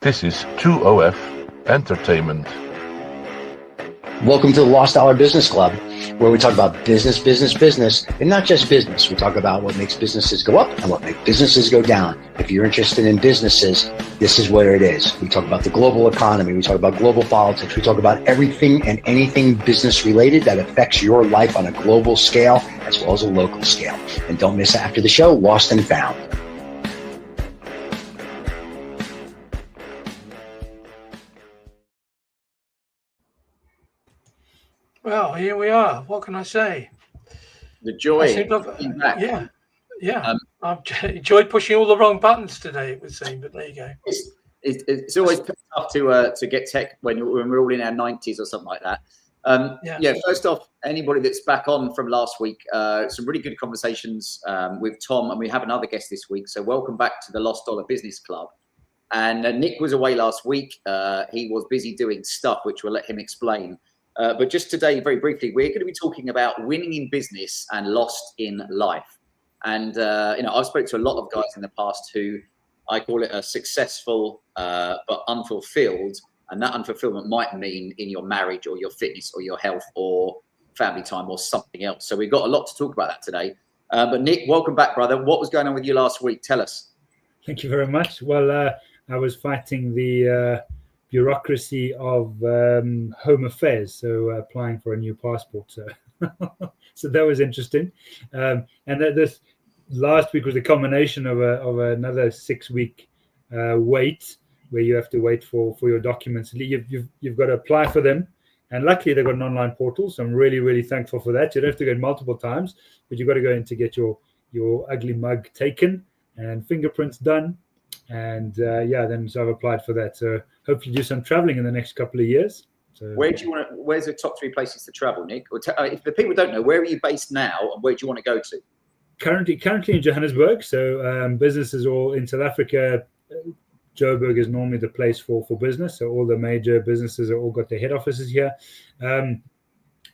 This is 2OF Entertainment. Welcome to the Lost Dollar Business Club, where we talk about business, and not just business. We talk about what makes businesses go up and what makes businesses go down. If you're interested in businesses, this is where it is. We talk about the global economy. We talk about global politics. We talk about everything and anything business related that affects your life on a global scale as well as a local scale. And don't miss after the show, Lost and Found. Well, here we are. What can I say? The joy. Yeah. I've enjoyed pushing all the wrong buttons today, it would seem, but there you go. It's always tough to get tech when we're all in our 90s or something like that. First off, anybody that's back on from last week, some really good conversations with Tom, and we have another guest this week. So welcome back to the Lost Dollar Business Club. And Nick was away last week. He was busy doing stuff, which we'll let him explain. But just today, very briefly, we're going to be talking about winning in business and lost in life. And, I've spoken to a lot of guys in the past who I call it a successful but unfulfilled. And that unfulfillment might mean in your marriage or your fitness or your health or family time or something else. So we've got a lot to talk about that today. But Nick, welcome back, brother. What was going on with you last week? Tell us. Thank you very much. Well, I was fighting the bureaucracy of home affairs, so applying for a new passport. So that was interesting. And this last week was a combination of another 6-week wait, where you have to wait for your documents. You've got to apply for them, and luckily they've got an online portal, so I'm really, really thankful for that. You don't have to go multiple times, but you've got to go in to get your ugly mug taken and fingerprints done. And so I've applied for that. So hopefully do some traveling in the next couple of years. So where's the top 3 places to travel, Nick? Or if the people don't know, where are you based now and where do you want to go to? Currently in Johannesburg. So businesses all in South Africa. Joburg is normally the place for business. So all the major businesses have all got their head offices here. And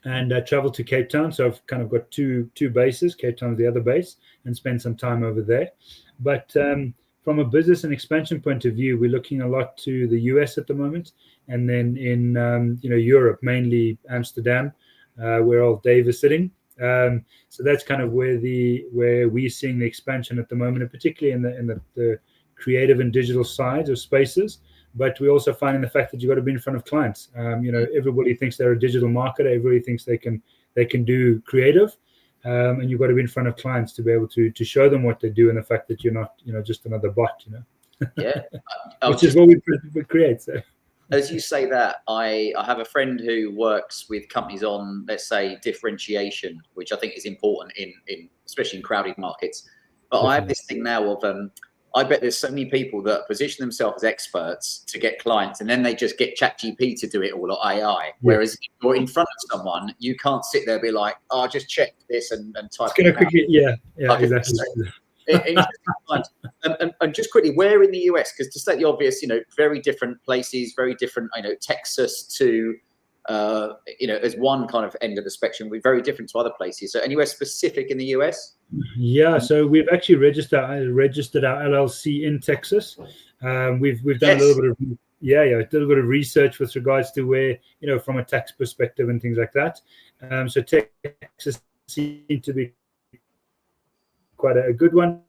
I travel to Cape Town. So I've kind of got two bases. Cape Town's the other base, and spend some time over there. But from a business and expansion point of view, we're looking a lot to the US at the moment, and then in Europe, mainly Amsterdam, where old Dave is sitting. So that's kind of where we're seeing the expansion at the moment, and particularly in the creative and digital sides of spaces. But we're also finding the fact that you've got to be in front of clients. Everybody thinks they're a digital marketer. Everybody thinks they can do creative. And you've got to be in front of clients to be able to show them what they do, and the fact that you're not, just another bot, Yeah. Which is what we create. So. As you say that, I have a friend who works with companies on, let's say, differentiation, which I think is important in especially in crowded markets. But definitely. I have this thing now of I bet there's so many people that position themselves as experts to get clients, and then they just get ChatGPT to do it all, or AI. Yeah. Whereas if you're in front of someone, you can't sit there and be like, "Oh, just check this and type." It's going to quickly, exactly. And just quickly, where in the US? Because to state the obvious, very different places, very different. Texas to as one kind of end of the spectrum, we're very different to other places. So anywhere specific in the US? Yeah, so we've actually registered our LLC in Texas. We've done a little bit of a little bit of research with regards to where, from a tax perspective and things like that. So Texas seemed to be quite a good one,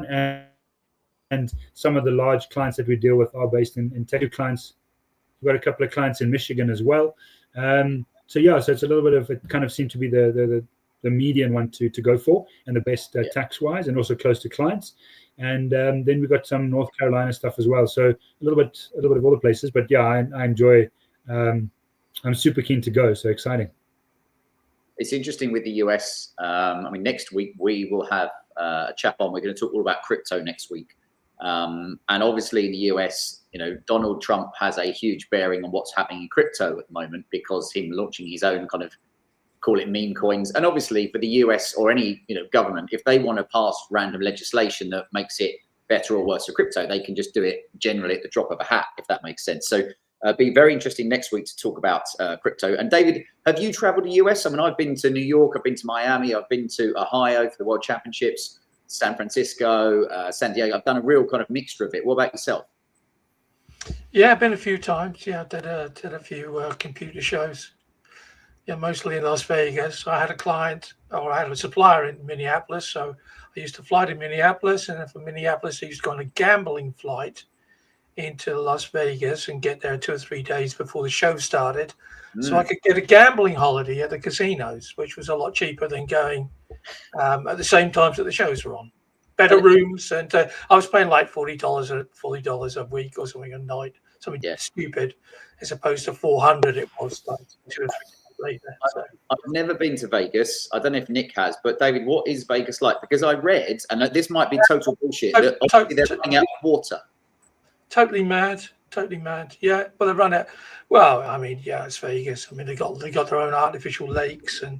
and some of the large clients that we deal with are based in Texas. Clients, we've got a couple of clients in Michigan as well. So it's a little bit of, it kind of seemed to be the median one to go for, and the best tax wise, and also close to clients. And then we've got some North Carolina stuff as well. So a little bit of all the places. But I enjoy. I'm super keen to go. So exciting. It's interesting with the US. Next week we will have a chap on. We're going to talk all about crypto next week. And obviously in the US, Donald Trump has a huge bearing on what's happening in crypto at the moment, because him launching his own kind of, call it meme coins. And obviously for the US or any government, if they want to pass random legislation that makes it better or worse for crypto, they can just do it generally at the drop of a hat, if that makes sense. So be very interesting next week to talk about crypto. And David, have you traveled to US? I've been to New York, I've been to Miami, I've been to Ohio for the World Championships, San Francisco, San Diego. I've done a real kind of mixture of it. What about yourself? Yeah, I've been a few times. Yeah, did a few computer shows. Yeah, mostly in Las Vegas. I had a client, or I had a supplier in Minneapolis, so I used to fly to Minneapolis, and then from Minneapolis, I used to go on a gambling flight into Las Vegas and get there 2 or 3 days before the show started, so I could get a gambling holiday at the casinos, which was a lot cheaper than going at the same times that the shows were on. Better rooms, and I was paying like $40 a week or something a night, something stupid, as opposed to 400 it was like 2 or 3 days later. So. I've never been to Vegas. I don't know if Nick has, but David, what is Vegas like? Because I read, and this might be total bullshit, that obviously they're running out of water. Totally mad. Yeah, but they run it. Well, I mean, yeah, it's Vegas. I mean, they got their own artificial lakes, and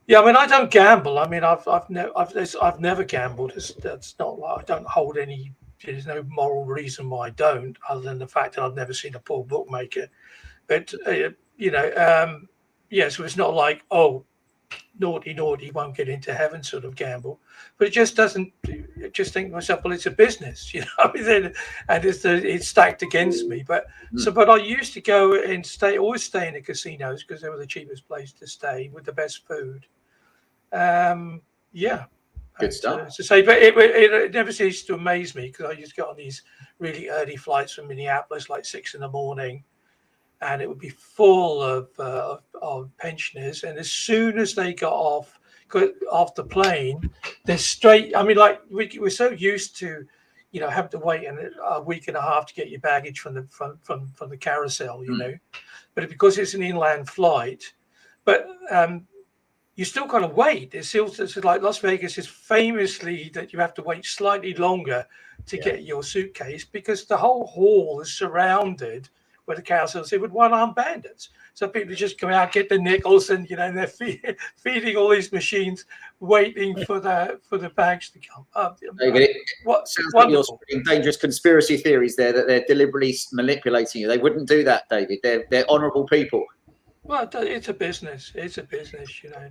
yeah, I mean, I don't gamble. I mean, I've never gambled. That's not like I don't hold any. There's no moral reason why I don't, other than the fact that I've never seen a poor bookmaker. But yeah, so it's not like, oh, naughty won't get into heaven sort of gamble, but it just doesn't. Just think to myself, well, it's a business, you know, and it's stacked against me. But but I used to go and always stay in the casinos because they were the cheapest place to stay with the best food. Yeah, good stuff to say, but it never ceased to amaze me because I used to get on these really early flights from Minneapolis, like 6 a.m. And it would be full of pensioners. And as soon as they got off the plane, they're straight. I mean, like we're so used to, you know, having to wait a week and a half to get your baggage from the carousel, you know. But because it's an inland flight, but you still got to wait. It's like Las Vegas is famously that you have to wait slightly longer to get your suitcase because the whole hall is surrounded where the carousel is with one-armed bandits. So people just come out, get the nickels, and you know, and they're feeding all these machines, waiting for the bags to come up. David, sounds like you're spreading dangerous conspiracy theories there that they're deliberately manipulating you. They wouldn't do that, David. They're honourable people. Well, it's a business. It's a business, you know.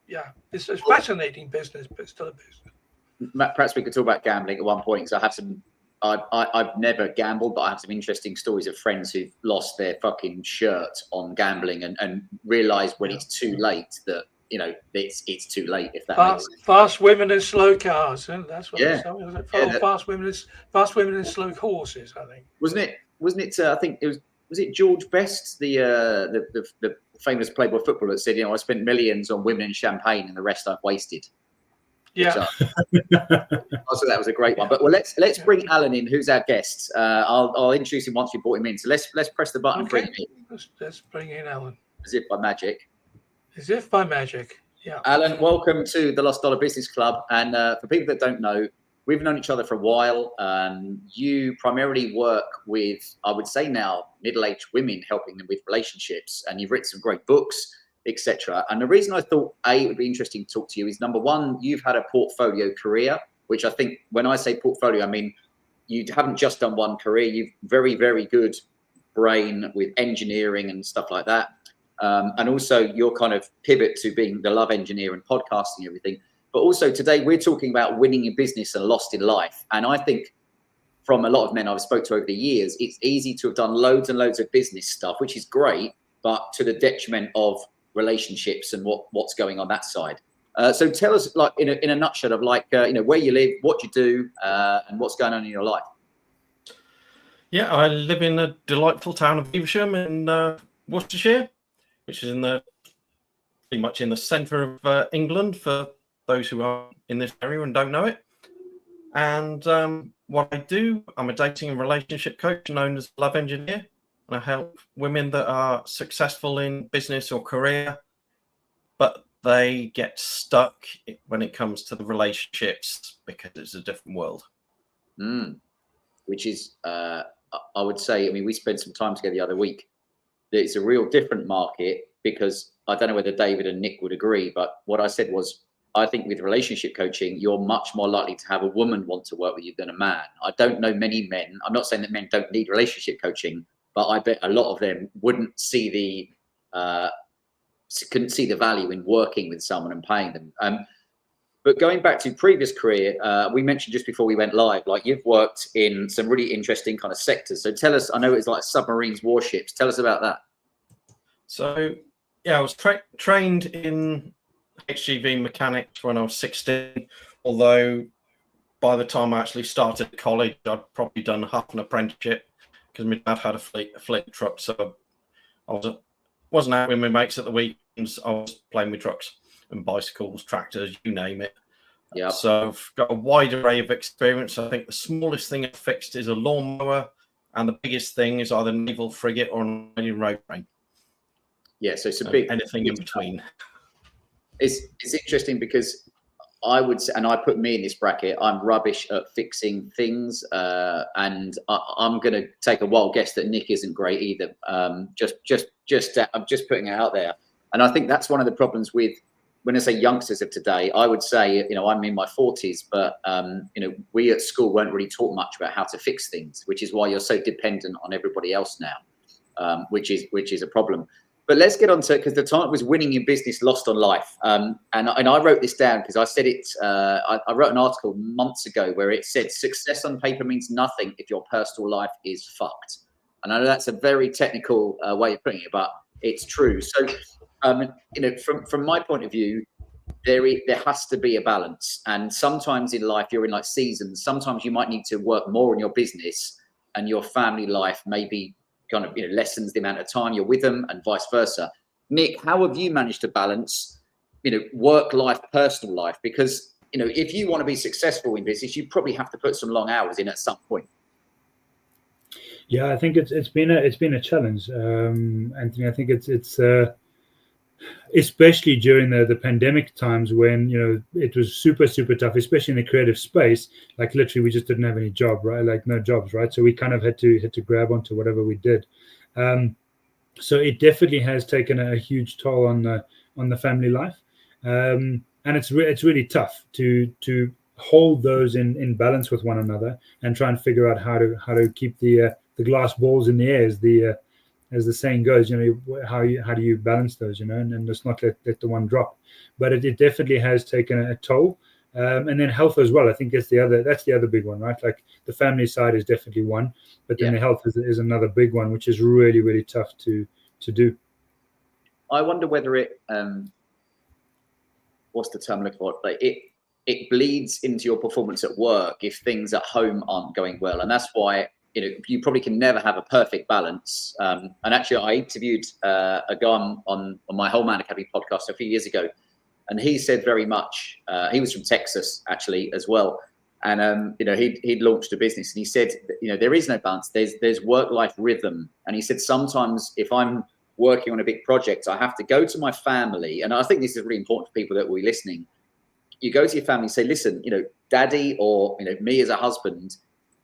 Yeah, it's a fascinating business, but still a business. Perhaps we could talk about gambling at one point because I have some. I've never gambled, but I have some interesting stories of friends who've lost their fucking shirt on gambling and realised when it's too late that, you know, it's too late. If that makes sense. Fast women and slow cars, and that's what it's fast women and slow horses. I think wasn't it? I think it was it George Best, the famous Playboy footballer, that said, you know, I spent millions on women and champagne, and the rest I've wasted. Yeah. So that was a great one. But well, let's bring Alan in, who's our guest. I'll introduce him once we brought him in. So let's press the button. Okay. And bring him in. Let's bring in Alan. As if by magic. Yeah. Alan, welcome to the Lost Dollar Business Club. And for people that don't know, we've known each other for a while. You primarily work with, I would say now, middle-aged women, helping them with relationships, and you've written some great books, etc. And the reason I thought it would be interesting to talk to you is, number one, you've had a portfolio career, which I think when I say portfolio, I mean you haven't just done one career. You've very, very good brain with engineering and stuff like that. And also your kind of pivot to being the love engineer and podcasting and everything. But also today we're talking about winning in business and lost in life. And I think from a lot of men I've spoke to over the years, it's easy to have done loads and loads of business stuff, which is great, but to the detriment of relationships and what's going on that side. So tell us, like in a nutshell, of like you know, where you live, what you do, and what's going on in your life. Yeah, I live in the delightful town of Evesham in Worcestershire, which is pretty much in the centre of England for those who are in this area and don't know it. And what I do, I'm a dating and relationship coach known as Love Engineer. And I help women that are successful in business or career, but they get stuck when it comes to the relationships because it's a different world. Which is, I would say, I mean, we spent some time together the other week. It's a real different market because I don't know whether David and Nick would agree, but what I said was, I think with relationship coaching, you're much more likely to have a woman want to work with you than a man. I don't know many men. I'm not saying that men don't need relationship coaching, but I bet a lot of them couldn't see the value in working with someone and paying them. But going back to previous career, we mentioned just before we went live, like you've worked in some really interesting kind of sectors. So tell us, I know it's like submarines, warships. Tell us about that. So, yeah, I was trained in HGV mechanics when I was 16, although by the time I actually started college, I'd probably done half an apprenticeship because my dad had a fleet of trucks. So I wasn't out with my mates at the weekends. I was playing with trucks and bicycles, tractors, you name it. Yeah. So I've got a wide array of experience. I think the smallest thing I've fixed is a lawnmower, and the biggest thing is either a naval frigate or an Indian road train. Yeah, so it's a big anything in between. It's interesting because I would say, and I put me in this bracket, I'm rubbish at fixing things, and I'm going to take a wild guess that Nick isn't great either. I'm just putting it out there, and I think that's one of the problems with, when I say youngsters of today, I would say, I'm in my 40s, but, we at school weren't really taught much about how to fix things, which is why you're so dependent on everybody else now, which is a problem. But let's get on to, because the title was Winning in Business, Lost on Life. And I wrote this down because I said it, I wrote an article months ago where it said success on paper means nothing if your personal life is fucked. And I know that's a very technical way of putting it, but it's true. So, from my point of view, there has to be a balance. And sometimes in life, you're in like seasons. Sometimes you might need to work more on your business, and your family life maybe kind of lessens the amount of time you're with them, and vice versa. Nick, how have you managed to balance, work life, personal life? Because if you want to be successful in business, you probably have to put some long hours in at some point. Yeah, I think it's been a challenge, Anthony. I think it's especially during the pandemic times when it was super tough, especially in the creative space. Like literally, we just didn't have any job, right? Like no jobs, right? So we kind of had to grab onto whatever we did. So it definitely has taken a huge toll on the family life, and it's really tough to hold those in balance with one another and try and figure out how to keep the glass balls in the air, as the saying goes. How do you balance those, and just not let the one drop. But it definitely has taken a toll, and then health as well. I think that's the other big one, right? Like the family side is definitely one, but then the health is another big one, which is really, really tough to do. I wonder whether it what's the term looking for? Like it bleeds into your performance at work if things at home aren't going well, and that's why you probably can never have a perfect balance. And actually, I interviewed a guy on my Whole Man Academy podcast a few years ago, and he said very much. He was from Texas actually as well, and he'd launched a business, and he said there is no balance. There's work-life rhythm, and he said sometimes if I'm working on a big project, I have to go to my family, and I think this is really important for people that will be listening. You go to your family and say, listen, daddy or me as a husband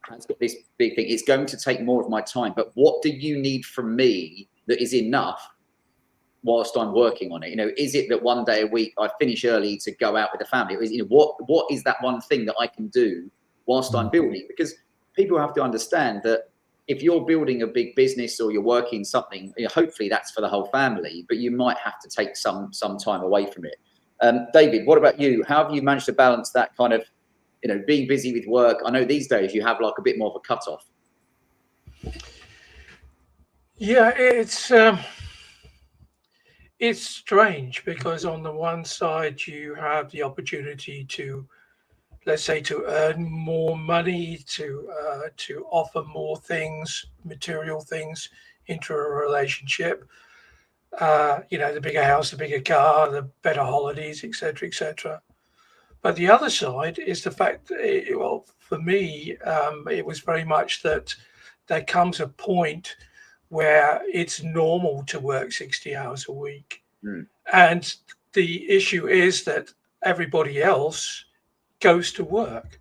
has got this big thing. It's going to take more of my time, but what do you need from me that is enough whilst I'm working on it? Is it that one day a week I finish early to go out with the family? What is that one thing that I can do whilst I'm building? Because people have to understand that if you're building a big business or you're working something, hopefully that's for the whole family, but you might have to take some time away from it. David, what about you? How have you managed to balance that kind of being busy with work? I know these days you have like a bit more of a cutoff. Yeah, it's strange because on the one side you have the opportunity to, let's say, to earn more money, to offer more things, material things into a relationship. The bigger house, the bigger car, the better holidays, etc., etc. But the other side is the fact that, for me, it was very much that there comes a point where it's normal to work 60 hours a week. And the issue is that everybody else goes to work.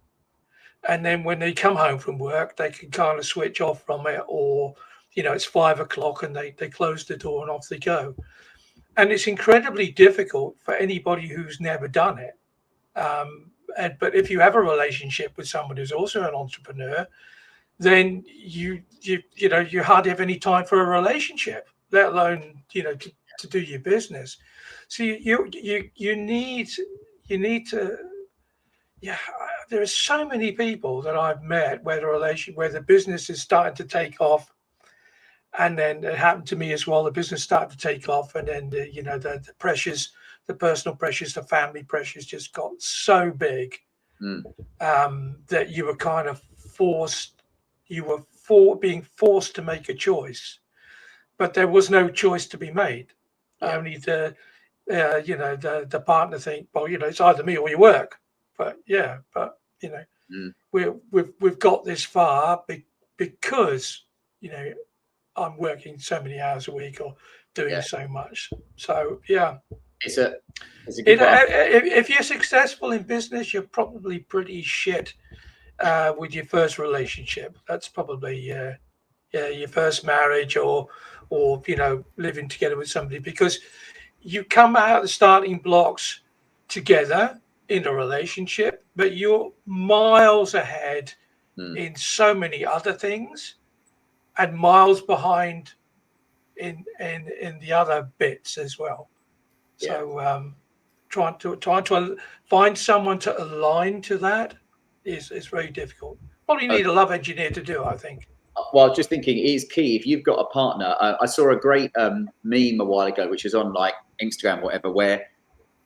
And then when they come home from work, they can kind of switch off from it, or, it's 5 o'clock and they close the door and off they go. And it's incredibly difficult for anybody who's never done it. But if you have a relationship with someone who's also an entrepreneur, then you hardly have any time for a relationship, let alone to do your business. So you need to there are so many people that I've met where the business is starting to take off, and then it happened to me as well. The business started to take off, and then the pressures, the personal pressures, the family pressures just got so big that you were kind of forced. You were being forced to make a choice, but there was no choice to be made. Only the partner think, well, it's either me or you work. But we've got this far because I'm working so many hours a week or doing so much. So it's a good if you're successful in business, you're probably pretty shit with your first relationship. That's probably your first marriage or living together with somebody, because you come out of the starting blocks together in a relationship, but you're miles ahead in so many other things and miles behind in the other bits as well. So trying to find someone to align to that is very difficult. Probably need a love engineer to do, I think. Well, just thinking, it is key if you've got a partner. I saw a great meme a while ago, which was on like Instagram, or whatever, where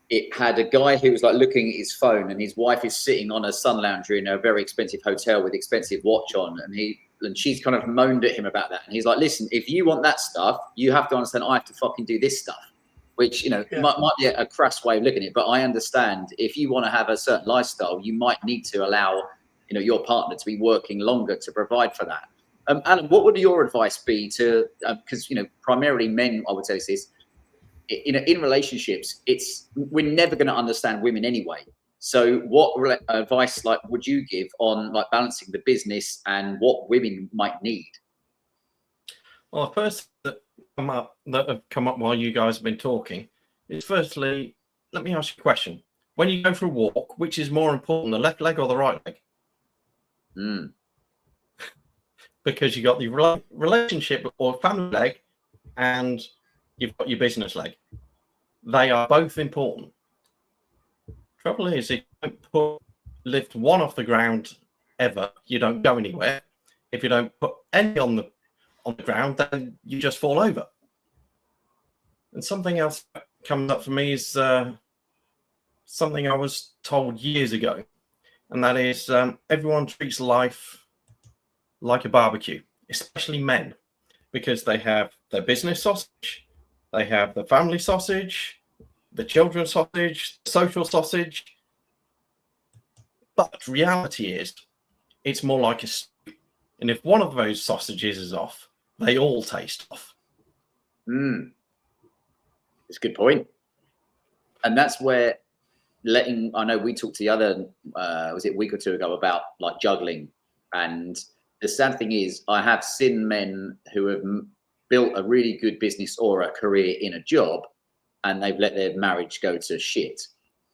it had a guy who was like looking at his phone, and his wife is sitting on a sun lounger in a very expensive hotel with expensive watch on, and she's kind of moaned at him about that, and he's like, listen, if you want that stuff, you have to understand I have to fucking do this stuff, which might be a crass way of looking at it, but I understand if you want to have a certain lifestyle, you might need to allow your partner to be working longer to provide for that. Alan, what would your advice be to, because primarily men, I would say this, in relationships, we're never going to understand women anyway. So what advice would you give on balancing the business and what women might need? Well, the first that have come up while you guys have been talking is, firstly, let me ask you a question. When you go for a walk, which is more important, the left leg or the right leg? Because you got the relationship or family leg and you've got your business leg. They are both important. Trouble is, if you don't lift one off the ground ever, you don't go anywhere. If you don't put any on the ground, then you just fall over. And something else that comes up for me is something I was told years ago, and that is everyone treats life like a barbecue, especially men, because they have their business sausage, they have the family sausage, the children's sausage, the social sausage. But reality is, it's more like a stew. And if one of those sausages is off, they all taste off. It's a good point. And that's where I know we talked the other, was it a week or two ago, about juggling. And the sad thing is, I have seen men who have built a really good business or a career in a job, and they've let their marriage go to shit.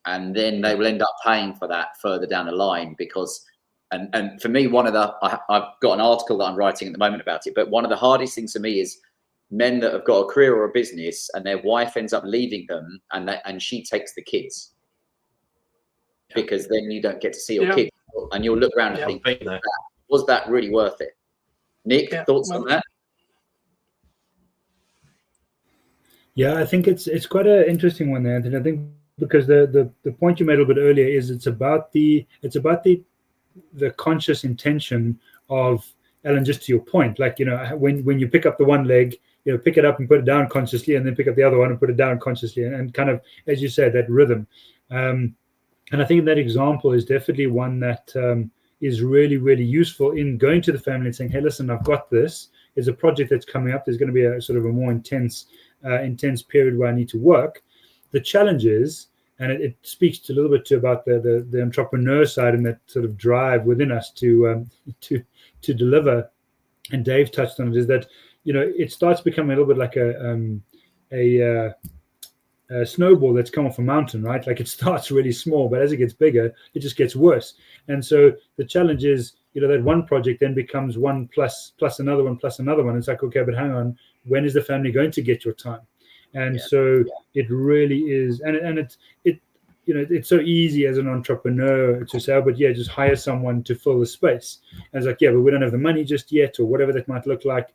And then they will end up paying for that further down the line because, and for me, I've got an article that I'm writing at the moment about it, but one of the hardest things for me is men that have got a career or a business and their wife ends up leaving them and she takes the kids. Because then you don't get to see your kids, and you'll look around and think, was that really worth it? Nick, thoughts on that? Yeah, I think it's quite an interesting one there, Anthony. I think because the point you made a little bit earlier is it's about the conscious intention of, Ellen, just to your point, when you pick up the one leg, pick it up and put it down consciously, and then pick up the other one and put it down consciously, and kind of, as you said, that rhythm. And I think that example is definitely one that is really, really useful in going to the family and saying, hey, listen, I've got this. There's a project that's coming up. There's going to be a sort of a more intense period where I need to work. The challenge is, and it speaks to a little bit about the entrepreneur side and that sort of drive within us to deliver. And Dave touched on it, is that, it starts becoming a little bit like a snowball that's come off a mountain, right? Like it starts really small, but as it gets bigger, it just gets worse. And so the challenge is, that one project then becomes one plus another one plus another one. It's like, okay, but hang on, when is the family going to get your time? And it really is, and it's so easy as an entrepreneur to say, oh, but yeah, just hire someone to fill the space. And it's like, yeah, but we don't have the money just yet, or whatever that might look like.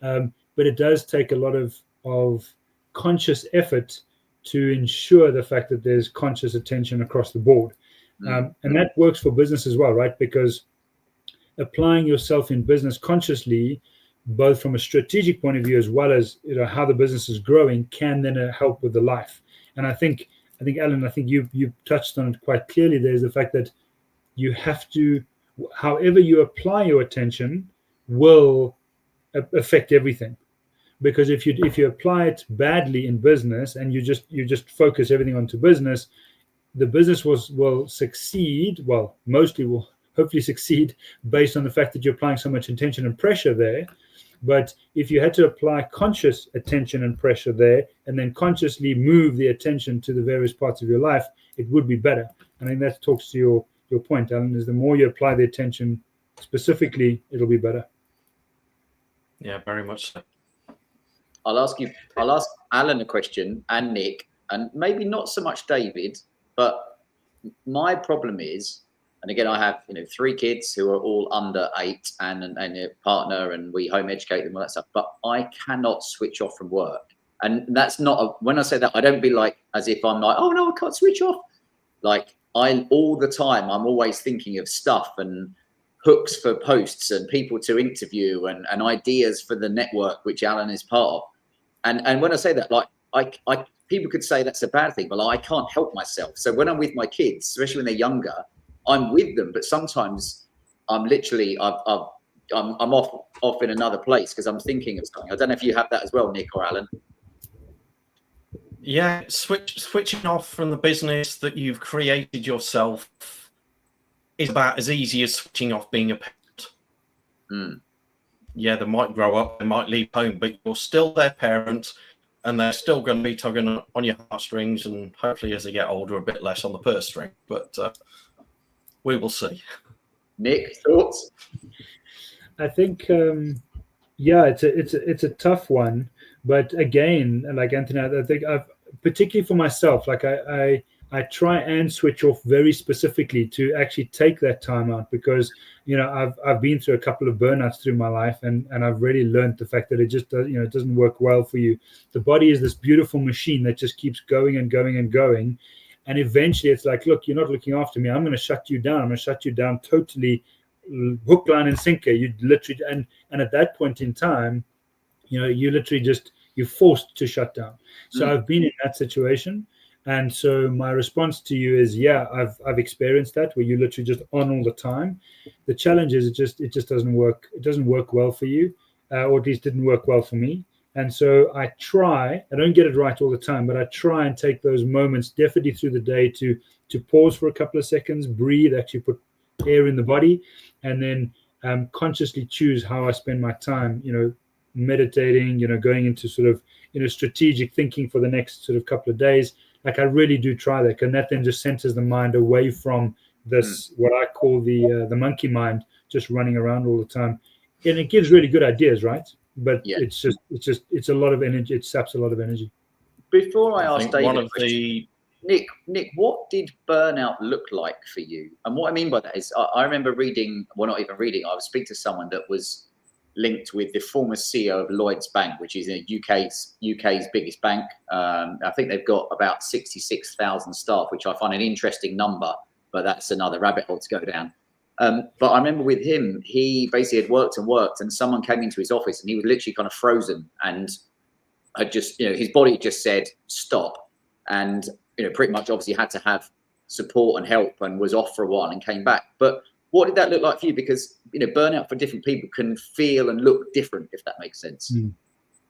But it does take a lot of conscious effort to ensure the fact that there's conscious attention across the board. And that works for business as well, right? Because applying yourself in business consciously, both from a strategic point of view as well as how the business is growing, can then help with the life. And I think Alan, you touched on it quite clearly. There's the fact that you have to, however you apply your attention, will affect everything. Because if you apply it badly in business and you just focus everything onto business, the business will succeed. Well, mostly will hopefully succeed based on the fact that you're applying so much attention and pressure there. But if you had to apply conscious attention and pressure there, and then consciously move the attention to the various parts of your life, it would be better. I think that talks to your point, Alan, is the more you apply the attention specifically, it'll be better. Yeah, very much so. I'll ask Alan a question, and Nick, and maybe not so much David, but my problem is, and again, I have 3 kids who are all under 8 and a partner, and we home educate them, all that stuff. But I cannot switch off from work, and that's not when I say that, I don't be like as if I'm like, oh no, I can't switch off. Like all the time, I'm always thinking of stuff and hooks for posts and people to interview and ideas for the network, which Alan is part of. And when I say that, like I people could say that's a bad thing, but I can't help myself. So when I'm with my kids, especially when they're younger, I'm with them, but sometimes I'm literally I'm off in another place because I'm thinking of something. I don't know if you have that as well, Nick or Alan. Yeah, switching off from the business that you've created yourself is about as easy as switching off being a parent. Yeah, they might grow up, they might leave home, but you're still their parent, and they're still going to be tugging on your heartstrings, and hopefully as they get older, a bit less on the purse string. But we will see. Nick, thoughts? I think, it's a tough one, but again, like Anthony, I think particularly for myself, like I try and switch off very specifically to actually take that time out, because I've been through a couple of burnouts through my life, and I've really learned the fact that it just it doesn't work well for you. The body is this beautiful machine that just keeps going and going and going. And eventually it's like, look, you're not looking after me. I'm going to shut you down. I'm going to shut you down totally, hook, line, and sinker. You literally, and at that point in time, you literally you're forced to shut down. So I've been in that situation. And so my response to you is, yeah, I've experienced that, where you're literally just on all the time. The challenge is it just doesn't work. It doesn't work well for you, or at least didn't work well for me. And so I don't get it right all the time, but I try and take those moments definitely through the day to pause for a couple of seconds, breathe, actually put air in the body, and then consciously choose how I spend my time, meditating, going into sort of, strategic thinking for the next sort of couple of days. Like I really do try that, and that then just centers the mind away from this, what I call the monkey mind, just running around all the time. And it gives really good ideas, right? But it's a lot of energy. It saps a lot of energy. Before I ask David, Nick, what did burnout look like for you? And what I mean by that is, I remember reading, well, not even reading, I was speaking to someone that was linked with the former CEO of Lloyds Bank, which is UK's biggest bank. I think they've got about 66,000 staff, which I find an interesting number, but that's another rabbit hole to go down. But I remember with him, he basically had worked, and someone came into his office, and he was literally kind of frozen, and had just, his body just said stop, and pretty much obviously had to have support and help, and was off for a while and came back. But what did that look like for you? Because burnout for different people can feel and look different, if that makes sense.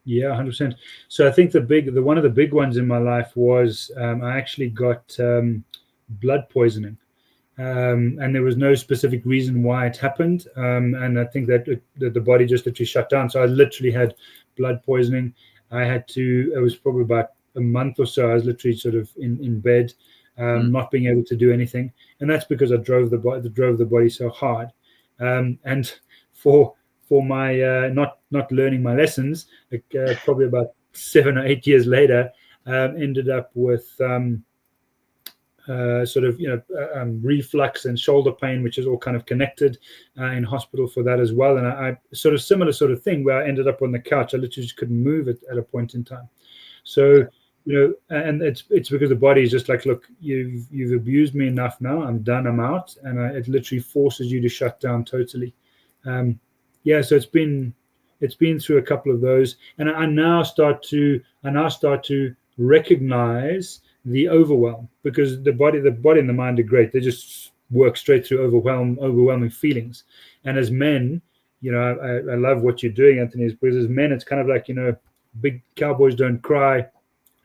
Yeah, 100%. So I think one of the big ones in my life was I actually got blood poisoning. And there was no specific reason why it happened. And I think that the body just literally shut down. So I literally had blood poisoning. It was probably about a month or so. I was literally sort of in bed, not being able to do anything. And that's because I drove the body so hard. And for my not learning my lessons, probably about 7 or 8 years later, ended up with sort of, reflux and shoulder pain, which is all kind of connected, in hospital for that as well. And I sort of similar sort of thing where I ended up on the couch. I literally just couldn't move it at a point in time. So, and it's because the body is just like, look, you've abused me enough now. I'm done. I'm out. And it literally forces you to shut down totally. So it's been through a couple of those, and I now start to recognize the overwhelm, because the body and the mind are great. They just work straight through overwhelming feelings. And as men, I love what you're doing, Anthony, because as men, it's kind of like, big cowboys don't cry.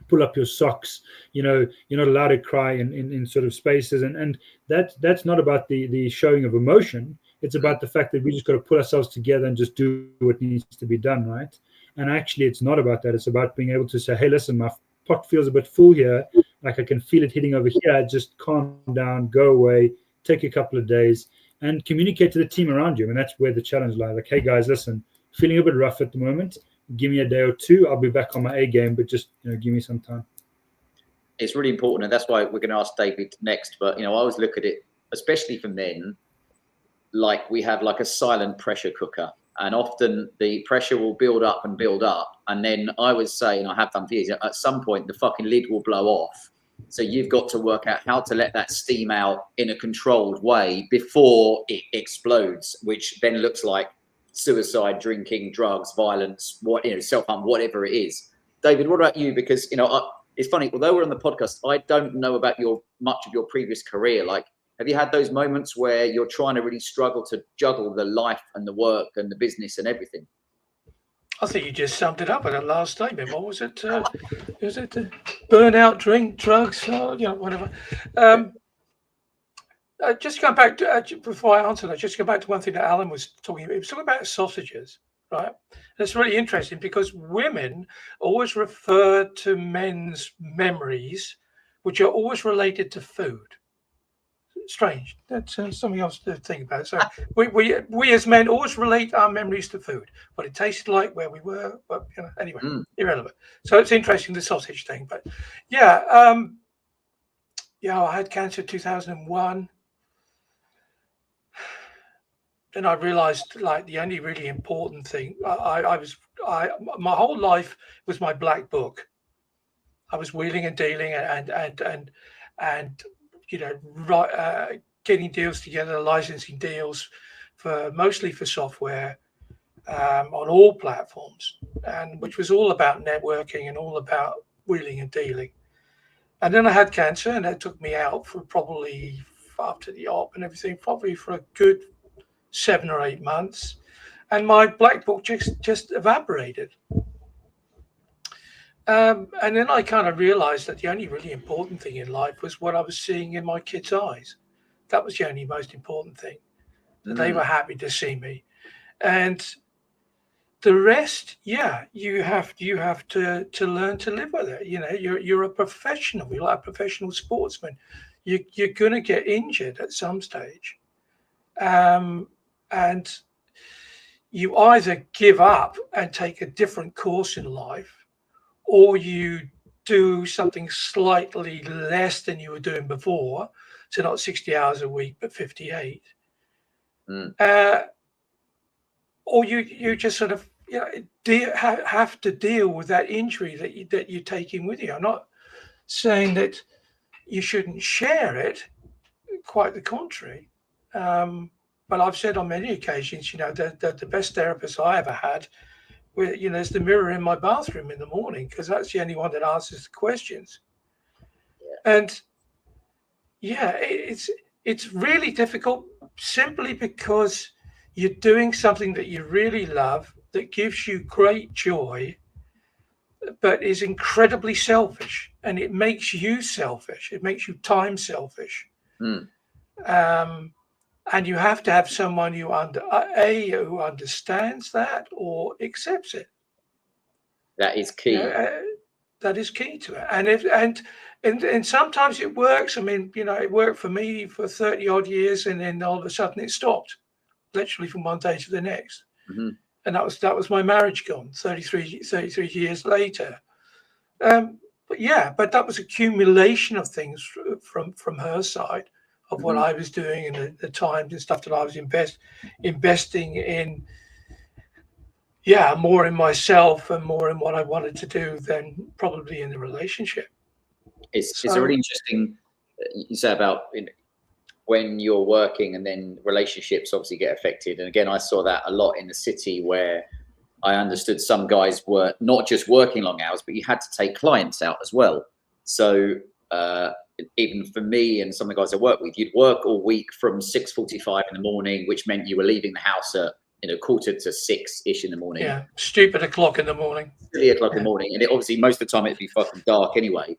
Pull up your socks. You're not allowed to cry in sort of spaces, and that's not about the showing of emotion. It's about the fact that we just got to put ourselves together and just do what needs to be done, right? And actually, it's not about that. It's about being able to say, hey, listen, my pot feels a bit full here. Like, I can feel it hitting over here. Just calm down, go away, take a couple of days, and communicate to the team around you. And that's where the challenge lies. Like, hey, guys, listen, feeling a bit rough at the moment. Give me a day or two. I'll be back on my A game, but just, give me some time. It's really important. And that's why we're going to ask David next. But, I always look at it, especially for men, like we have like a silent pressure cooker. And often the pressure will build up. And then I would say, and I have done for years, at some point the fucking lid will blow off. So you've got to work out how to let that steam out in a controlled way before it explodes, which then looks like suicide, drinking, drugs, violence, self-harm, whatever it is. David, what about you? Because, it's funny, although we're on the podcast, I don't know about much of your previous career. Like, have you had those moments where you're trying to really struggle to juggle the life and the work and the business and everything? I think you just summed it up in that last statement. What was it? Was it burnout, drink, drugs, whatever. Just going back to, before I answer that, just go back to one thing that Alan was talking about. He was talking about sausages, right? And it's really interesting because women always refer to men's memories, which are always related to food. Strange. That's something else to think about. So we as men always relate our memories to food, what it tasted like, where we were. But anyway, irrelevant. So it's interesting, the sausage thing. But I had cancer in 2001. Then I realized, like, the only really important thing, my whole life was my black book. I was wheeling and dealing and getting deals together, licensing deals mostly for software on all platforms, and which was all about networking and all about wheeling and dealing. And then I had cancer, and that took me out for probably, after the op and everything, probably for a good 7 or 8 months, and my black book just evaporated. And then I kind of realized that the only really important thing in life was what I was seeing in my kids' eyes. That was the only most important thing, that they were happy to see me. And the rest, you have to learn to live with it. You're a professional. You're like a professional sportsman. You're going to get injured at some stage. And you either give up and take a different course in life, or you do something slightly less than you were doing before. So not 60 hours a week, but 58. Or you just sort of have to deal with that injury that you're taking with you. I'm not saying that you shouldn't share it, quite the contrary. But I've said on many occasions, that the best therapist I ever had, there's the mirror in my bathroom in the morning, because that's the only one that answers the questions. And it's really difficult, simply because you're doing something that you really love, that gives you great joy, but is incredibly selfish, and it makes you selfish. It makes you time selfish. And you have to have someone who understands that or accepts it. That is key. That is key to it. And sometimes it works. I mean, it worked for me for 30 odd years, and then all of a sudden it stopped, literally from one day to the next. And that was my marriage gone 33 years later. but that was accumulation of things from her side of what I was doing and the times and stuff that I was investing in. Yeah, more in myself and more in what I wanted to do than probably in the relationship. It's a really interesting, you say about when you're working and then relationships obviously get affected. And again, I saw that a lot in the city where I understood some guys were not just working long hours, but you had to take clients out as well. So even for me and some of the guys I work with, you'd work all week from 6:45 in the morning, which meant you were leaving the house at 5:45-ish in the morning. Yeah, stupid o'clock in the morning. 3 o'clock in the morning, and obviously most of the time it'd be fucking dark anyway.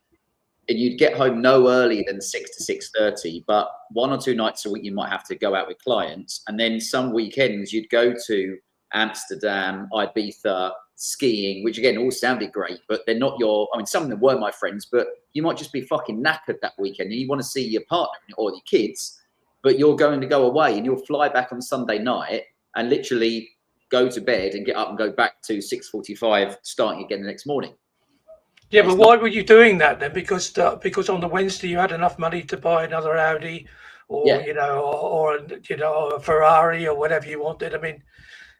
And you'd get home no earlier than 6 to 6:30. But 1 or 2 nights a week you might have to go out with clients, and then some weekends you'd go to Amsterdam, Ibiza, skiing, which again all sounded great, but they're not your. I mean, some of them were my friends, but you might just be fucking knackered that weekend, and you want to see your partner or your kids, but you're going to go away, and you'll fly back on Sunday night and literally go to bed and get up and go back to 6:45, starting again the next morning. Yeah, but why were you doing that then? Because on the Wednesday you had enough money to buy another Audi, or or a Ferrari or whatever you wanted. I mean,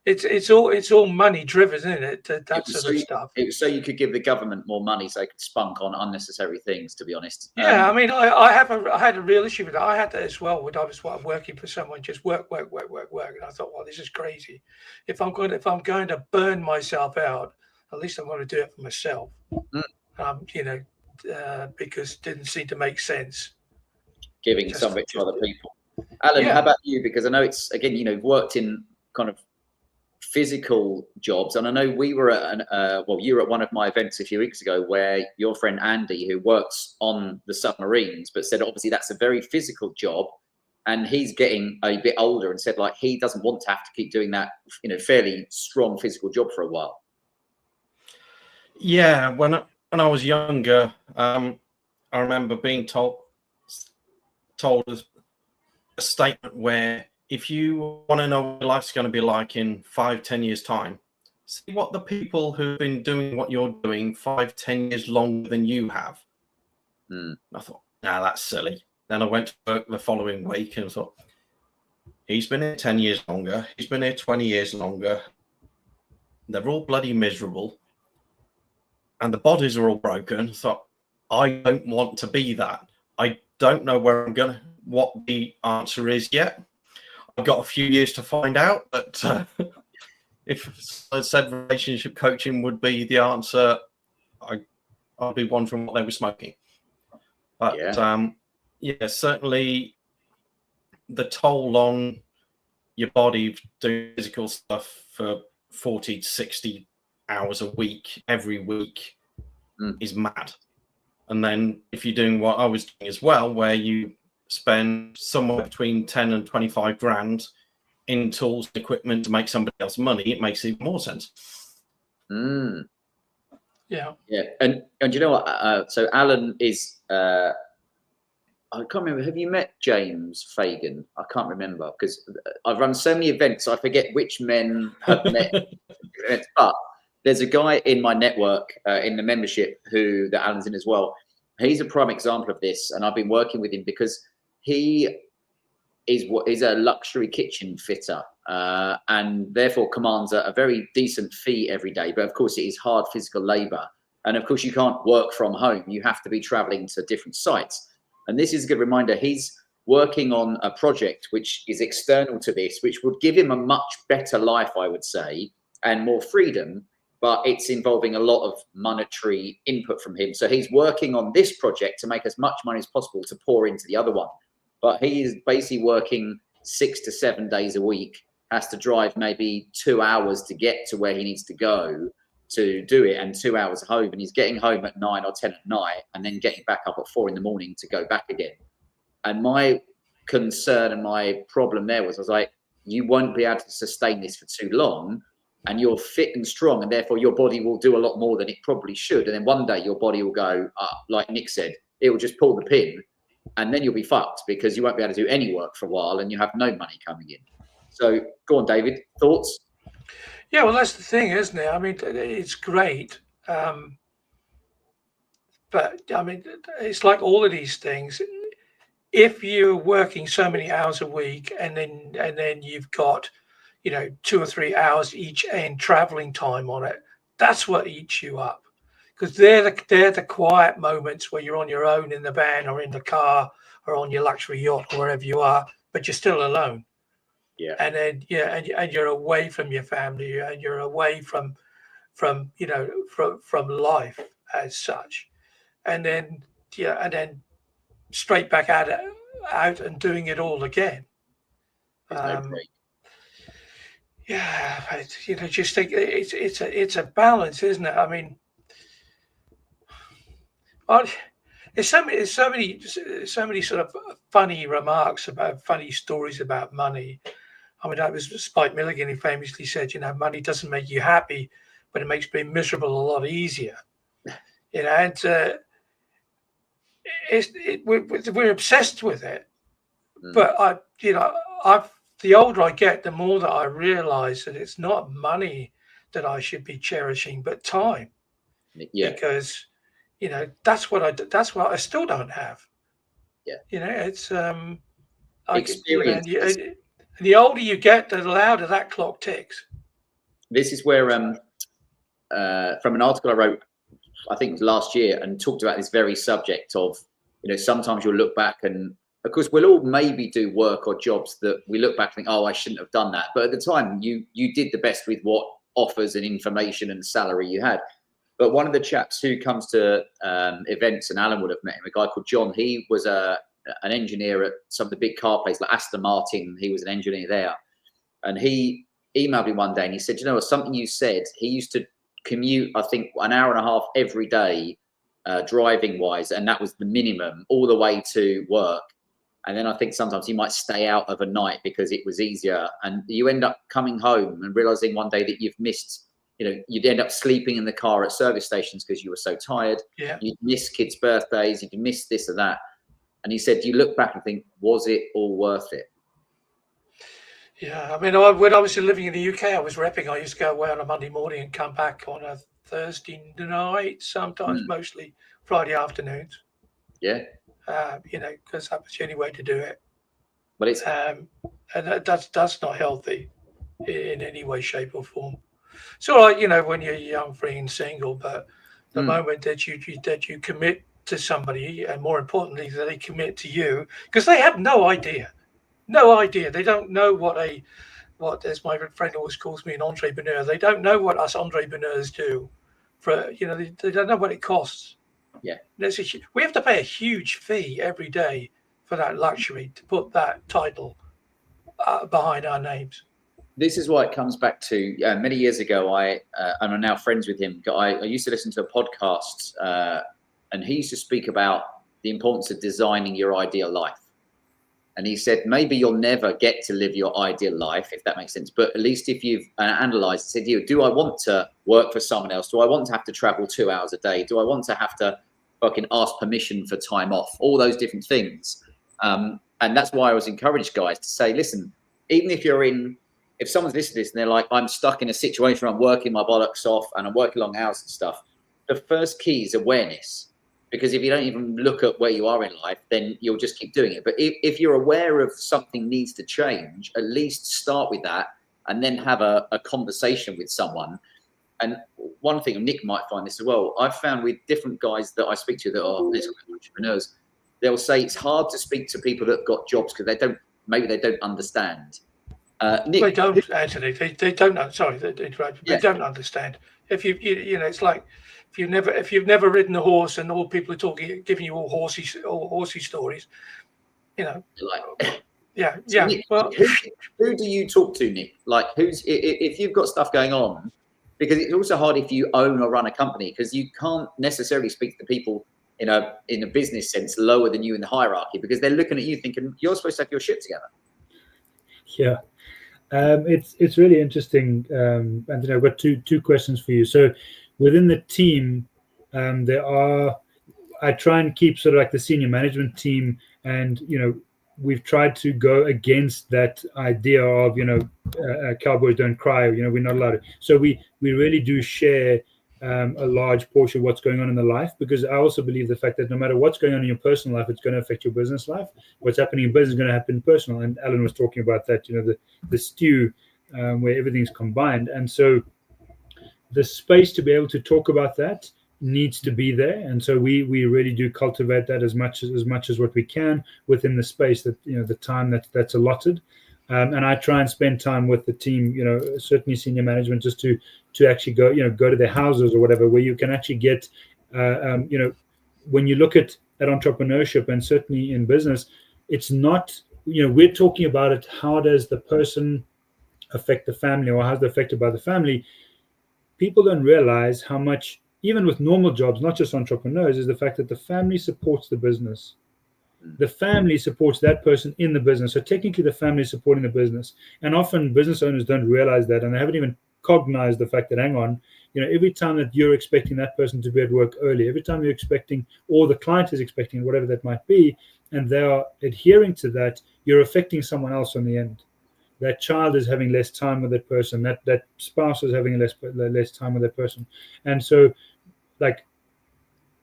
it's all money driven, isn't it? That sort of stuff. It was so you could give the government more money, so they could spunk on unnecessary things. To be honest. Yeah, I mean, I had a real issue with that. I had that as well when I was working for someone, just work, and I thought, well, this is crazy. If I'm going to burn myself out, at least I'm going to do it for myself. Because it didn't seem to make sense. Giving some of it to other people. Alan, how about you? Because I know it's, again, you've worked in kind of physical jobs. And I know we were at you were at one of my events a few weeks ago where your friend Andy, who works on the submarines, but said obviously that's a very physical job. And he's getting a bit older and said like he doesn't want to have to keep doing that, fairly strong physical job for a while. Yeah, when I was younger, I remember being told a statement where if you want to know what life's going to be like in 5-10 years time, see what the people who've been doing what you're doing 5-10 years longer than you have. I thought, nah, that's silly. Then I went to work the following week and thought, he's been here 10 years longer. He's been here 20 years longer. They're all bloody miserable. And the bodies are all broken. I thought, I don't want to be that. I don't know what the answer is yet. I've got a few years to find out, but if I said relationship coaching would be the answer, I'd be wondering what they were smoking. But certainly the toll on your body doing physical stuff for 40 to 60 hours a week, every week, is mad. And then if you're doing what I was doing as well, where you spend somewhere between 10 and 25 grand in tools and equipment to make somebody else money, it makes even more sense. Yeah. And you know what? So Alan is, I can't remember. Have you met James Fagan? I can't remember because I've run so many events. I forget which men have met. But there's a guy in my network, in the membership, that Alan's in as well. He's a prime example of this, and I've been working with him because he is a luxury kitchen fitter, and therefore commands a very decent fee every day. But of course, it is hard physical labor, and of course, you can't work from home. You have to be traveling to different sites. And this is a good reminder. He's working on a project which is external to this, which would give him a much better life, I would say, and more freedom. But it's involving a lot of monetary input from him. So he's working on this project to make as much money as possible to pour into the other one. But he is basically working 6 to 7 days a week, has to drive maybe 2 hours to get to where he needs to go to do it, and 2 hours home. And he's getting home at 9 or 10 at night and then getting back up at 4 in the morning to go back again. And my concern and my problem there was, I was like, you won't be able to sustain this for too long. And you're fit and strong, and therefore your body will do a lot more than it probably should. And then one day your body will go, like Nick said, it will just pull the pin, and then you'll be fucked because you won't be able to do any work for a while and you have no money coming in. So go on, David, thoughts? Yeah, well, that's the thing, isn't it? I mean, it's great. But I mean, it's like all of these things. If you're working so many hours a week, and then you've got, 2 or 3 hours each end traveling time on it, that's what eats you up, because they're the quiet moments where you're on your own in the van or in the car or on your luxury yacht or wherever you are, but you're still alone. Yeah. And then and you're away from your family, and you're away from life as such. And then straight back out and doing it all again. No break. Yeah, but, just think it's a balance, isn't it? I mean, there's so many sort of funny stories about money. I mean, that was Spike Milligan who famously said, money doesn't make you happy, but it makes being miserable a lot easier. And we're obsessed with it. But the older I get, the more that I realize that it's not money that I should be cherishing, but time. Yeah. Because that's what I still don't have. Yeah. It's experience. The older you get, the louder that clock ticks. This is where from an article I wrote, I think last year, and talked about this very subject of, sometimes you'll look back, and of course we'll all maybe do work or jobs that we look back and think, oh, I shouldn't have done that. But at the time you did the best with what offers and information and salary you had. But one of the chaps who comes to events, and Alan would have met him, a guy called John, he was an engineer at some of the big car places like Aston Martin. He was an engineer there. And he emailed me one day and he said, something you said, he used to commute, I think, an hour and a half every day, driving wise. And that was the minimum all the way to work. And then I think sometimes he might stay out of a night because it was easier. And you end up coming home and realizing one day that you've missed, you'd end up sleeping in the car at service stations because you were so tired. Yeah. You'd miss kids' birthdays. You'd miss this or that. And he said, you look back and think, was it all worth it? Yeah, I mean, when I was living in the UK, I was repping. I used to go away on a Monday morning and come back on a Thursday night, sometimes mostly Friday afternoons. Yeah. Because that was the only way to do it. But it's and that's not healthy in any way, shape, or form. It's all right, when you're young, free, and single, but the moment that you commit to somebody, and more importantly, that they commit to you, because they have no idea. They don't know what as my friend always calls me, an entrepreneur. They don't know what us entrepreneurs do. They don't know what it costs. Yeah, we have to pay a huge fee every day for that luxury to put that title behind our names. This is why it comes back to many years ago. And I'm now friends with him. I used to listen to a podcast, and he used to speak about the importance of designing your ideal life. And he said, maybe you'll never get to live your ideal life, if that makes sense. But at least if you've analysed, said, do I want to work for someone else? Do I want to have to travel 2 hours a day? Do I want to have to fucking ask permission for time off? All those different things. And that's why I was encouraged, guys, to say, listen, even if someone's listening to this and they're like, I'm stuck in a situation where I'm working my bollocks off and I'm working long hours and stuff, the first key is awareness. Because if you don't even look at where you are in life, then you'll just keep doing it. But if you're aware of something needs to change, at least start with that and then have a conversation with someone. And one thing, Nick might find this as well, I've found with different guys that I speak to that are entrepreneurs, they'll say it's hard to speak to people that have got jobs because they don't understand. Nick, they don't, Anthony. They don't. Sorry, they don't understand. If it's like if you've never ridden a horse and all people are giving you all horsey stories, Like, yeah. Nick, Well, who do you talk to, Nick? Like, if you've got stuff going on, because it's also hard if you own or run a company, because you can't necessarily speak to people in a business sense lower than you in the hierarchy, because they're looking at you thinking you're supposed to have your shit together. Yeah. It's really interesting, Anthony. I've got two questions for you. So within the team, I try and keep sort of like the senior management team, and we've tried to go against that idea of cowboys don't cry, we're not allowed to. So we really do share a large portion of what's going on in the life, because I also believe the fact that no matter what's going on in your personal life, it's going to affect your business life. What's happening in business is going to happen in personal. And Alan was talking about that, the stew where everything's combined. And so the space to be able to talk about that needs to be there. And so we really do cultivate that as much as what we can within the space that, the time that's allotted. And I try and spend time with the team, certainly senior management, just to actually go to their houses or whatever, where you can actually get, when you look at entrepreneurship and certainly in business, it's not, we're talking about it. How does the person affect the family, or how's it affected by the family? People don't realize how much, even with normal jobs, not just entrepreneurs, is the fact that the family supports the business. The family supports that person in the business. So technically the family is supporting the business. And often business owners don't realize that, and they haven't even cognized the fact that, hang on, every time that you're expecting that person to be at work early, every time you're expecting, or the client is expecting, whatever that might be, and they are adhering to that, you're affecting someone else on the end. That child is having less time with that person. That spouse is having less time with that person. And so,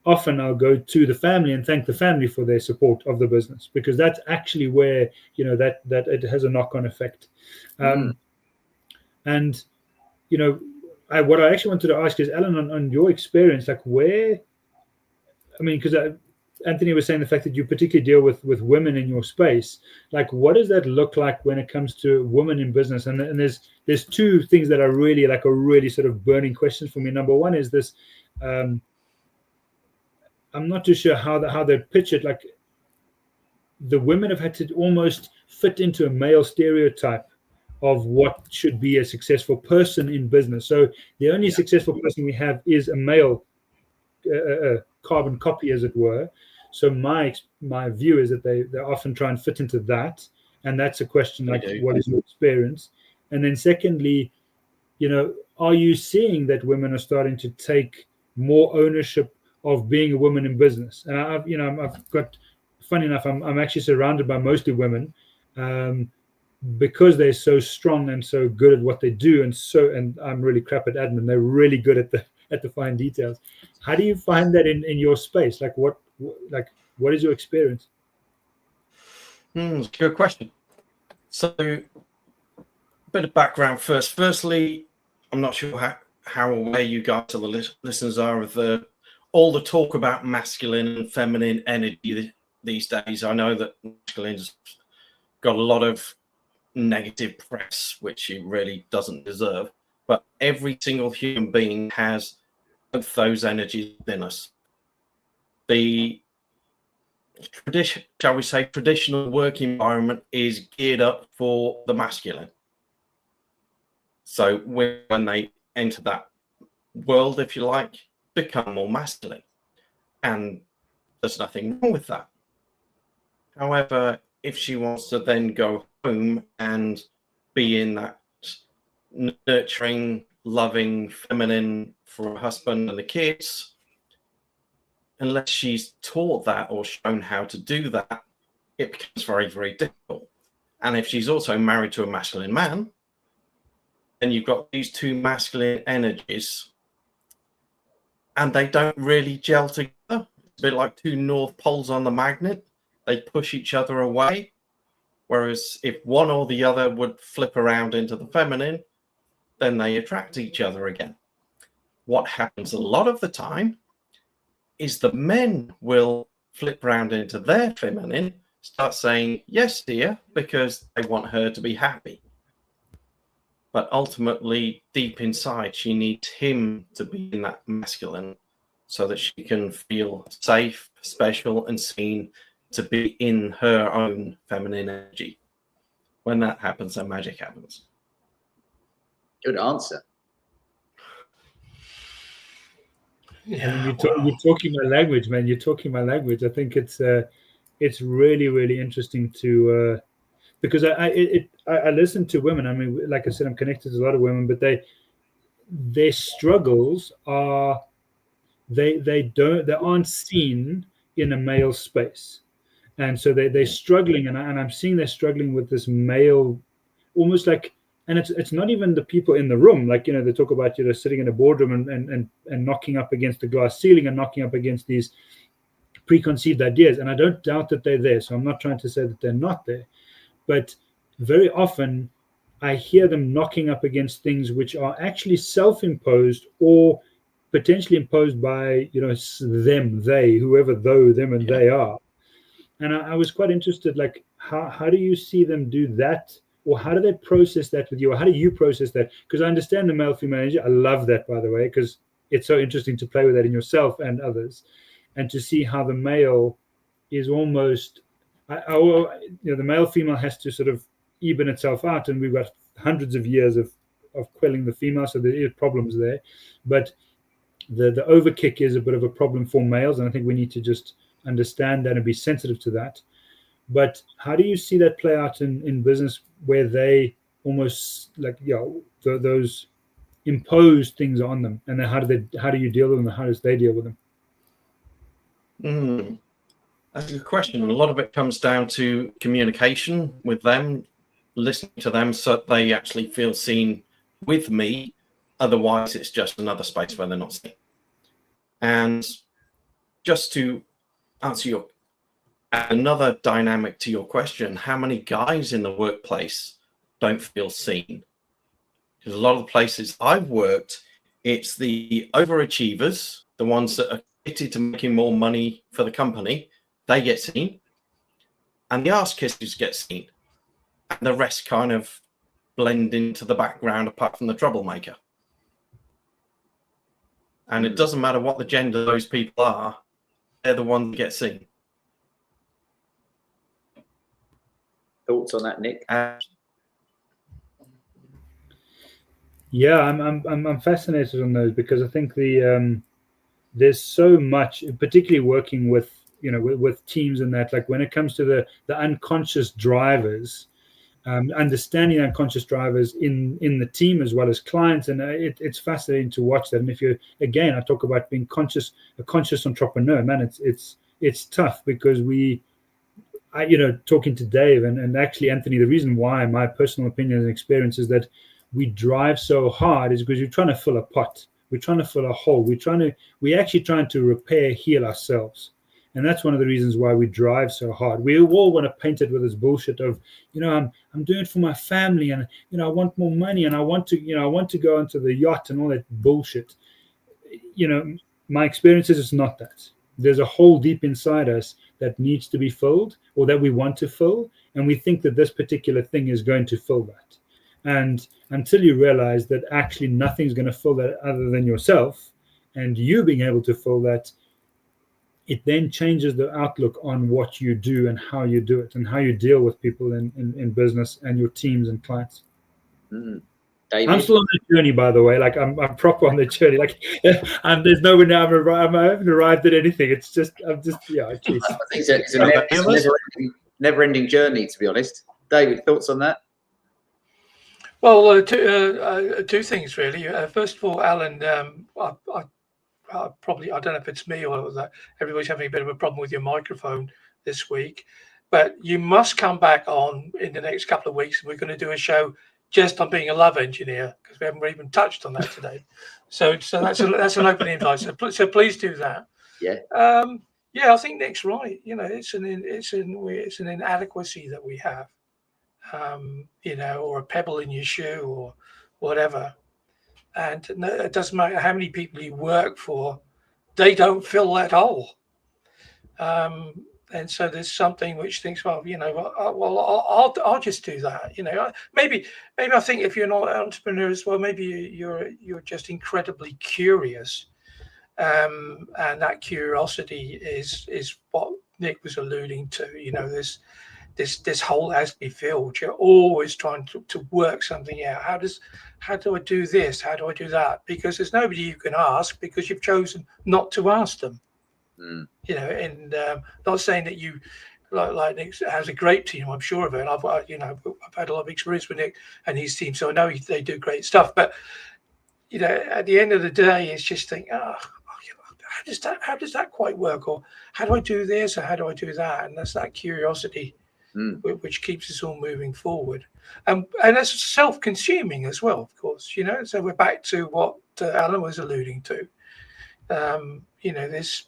often I'll go to the family and thank the family for their support of the business, because that's actually where, that it has a knock-on effect. And, what I actually wanted to ask is, Alan, on your experience, because Anthony was saying the fact that you particularly deal with women in your space, what does that look like when it comes to women in business? And there's two things that are really sort of burning questions for me. Number one is this, I'm not too sure how they pitch it. The women have had to almost fit into a male stereotype of what should be a successful person in business. So the only successful person we have is a male carbon copy, as it were. So my view is that they often try and fit into that, and that's a question what is your experience? And then secondly, are you seeing that women are starting to take more ownership of being a woman in business? And I've got, funny enough, I'm actually surrounded by mostly women, because they're so strong and so good at what they do, and I'm really crap at admin. They're really good at the fine details. How do you find that in your space? What is your experience? It's a good question. So, a bit of background first. Firstly, I'm not sure how aware you guys or the listeners are of all the talk about masculine and feminine energy these days. I know that masculine's got a lot of negative press, which it really doesn't deserve. But every single human being has both those energies within us. The traditional work environment is geared up for the masculine. So when they enter that world, if you like, become more masculine. And there's nothing wrong with that. However, if she wants to then go home and be in that nurturing, loving, feminine for her husband and the kids, unless she's taught that or shown how to do that, it becomes very, very difficult. And if she's also married to a masculine man, then you've got these two masculine energies, and they don't really gel together. It's a bit like two north poles on the magnet. They push each other away. Whereas if one or the other would flip around into the feminine, then they attract each other again. What happens a lot of the time is the men will flip around into their feminine, start saying, yes, dear, because they want her to be happy. But ultimately, deep inside, she needs him to be in that masculine so that she can feel safe, special, and seen to be in her own feminine energy. When that happens, then magic happens. Good answer. Yeah, you're talking my language, man. You're talking my language. I think it's really, really interesting to because I listen to women. I mean, like I said, I'm connected to a lot of women, but their struggles are they aren't seen in a male space, and so they're struggling, and I'm seeing they're struggling with this male, almost like And it's not even the people in the room. Like, they talk about, sitting in a boardroom and knocking up against the glass ceiling and knocking up against these preconceived ideas. And I don't doubt that they're there. So I'm not trying to say that they're not there. But very often I hear them knocking up against things which are actually self-imposed or potentially imposed by, them, they, whoever them and they are. And I was quite interested, like, how do you see them do that? Or how do they process that with you? Or how do you process that? Because I understand the male-female energy. I love that, by the way, because it's so interesting to play with that in yourself and others, and to see how the male is almost, the male-female has to sort of even itself out, and we've got hundreds of years of quelling the female, so there is problems there. But the overkick is a bit of a problem for males, and I think we need to just understand that and be sensitive to that. But how do you see that play out in business, where they almost like, those impose things on them, and then how do you deal with them, and how does they deal with them? That's a good question. A lot of it comes down to communication with them, listening to them so that they actually feel seen with me. Otherwise, it's just another space where they're not seen. And just to answer another dynamic to your question, how many guys in the workplace don't feel seen? Because a lot of the places I've worked, it's the overachievers, the ones that are committed to making more money for the company, they get seen. And the arse kissers get seen. And the rest kind of blend into the background apart from the troublemaker. And it doesn't matter what the gender those people are, they're the ones that get seen. Thoughts on that, Nick? Yeah, I'm fascinated on those, because I think there's so much, particularly working with with teams and that, like when it comes to the unconscious drivers, understanding unconscious drivers in the team as well as clients, and it's fascinating to watch that. And if you, again, I talk about being a conscious entrepreneur, man, it's tough, because talking to Dave and actually Anthony, the reason why my personal opinion and experience is that we drive so hard is because we're trying to fill a pot, we're trying to fill a hole, we're actually trying to repair, heal ourselves. And that's one of the reasons why we drive so hard. We all want to paint it with this bullshit of, I'm doing it for my family, and I want more money, and I want to go onto the yacht and all that bullshit. My experience is it's not that. There's a hole deep inside us that needs to be filled, or that we want to fill, and we think that this particular thing is going to fill that. And until you realize that actually nothing's going to fill that other than yourself, and you being able to fill that, it then changes the outlook on what you do and how you do it, and how you deal with people in business and your teams and clients. David? I'm still on the journey, by the way. Like I'm proper on the journey. Like there's nowhere now. I haven't arrived at anything. It's just Geez. I think it's a never-ending journey, to be honest. David, thoughts on that? Well, two things really. First of all, Alan, probably, I don't know if it's me or that everybody's having a bit of a problem with your microphone this week, but you must come back on in the next couple of weeks. We're going to do a show just on being a love engineer, because we haven't even touched on that today. So that's an open invite. So please do that. Yeah. I think Nick's right. It's an inadequacy that we have. Or a pebble in your shoe or whatever. And it doesn't matter how many people you work for, they don't fill that hole. And so there's something which thinks, I'll just do that. Maybe I think if you're not an entrepreneur as well, maybe you're just incredibly curious, and that curiosity is what Nick was alluding to. This hole has to be filled. You're always trying to work something out. How do I do this? How do I do that? Because there's nobody you can ask, because you've chosen not to ask them. And not saying that you like Nick has a great team. I'm sure of it. I've had a lot of experience with Nick and his team, so I know they do great stuff. But at the end of the day, it's just think, how does that quite work? Or how do I do this? Or how do I do that? And that's that curiosity. which keeps us all moving forward. And that's self-consuming as well, of course, so we're back to what Alan was alluding to. This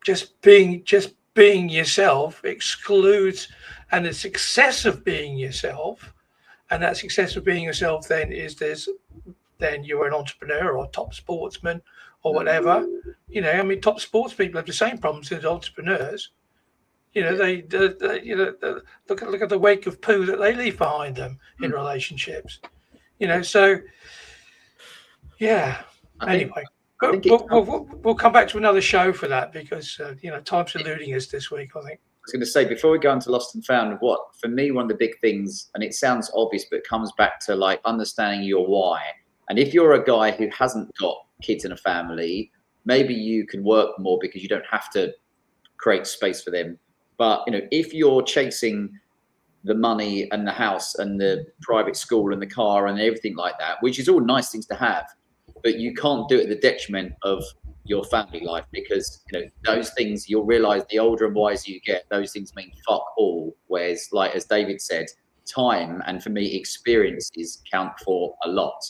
just being yourself excludes, and the success of being yourself, and that success of being yourself then you're an entrepreneur or top sportsman or whatever. Top sports people have the same problems as entrepreneurs. They look at the wake of poo that they leave behind them in relationships. So yeah. Anyway, we'll come back to another show for that because time's eluding us this week, I think. I was going to say, before we go into Lost and Found, for me, one of the big things, and it sounds obvious, but it comes back to like understanding your why. And if you're a guy who hasn't got kids and a family, maybe you can work more because you don't have to create space for them. But if you're chasing the money and the house and the private school and the car and everything like that, which is all nice things to have, but you can't do it at the detriment of your family life, because those things, you'll realize the older and wiser you get, those things mean fuck all. Whereas, like as David said, time and for me experiences count for a lot.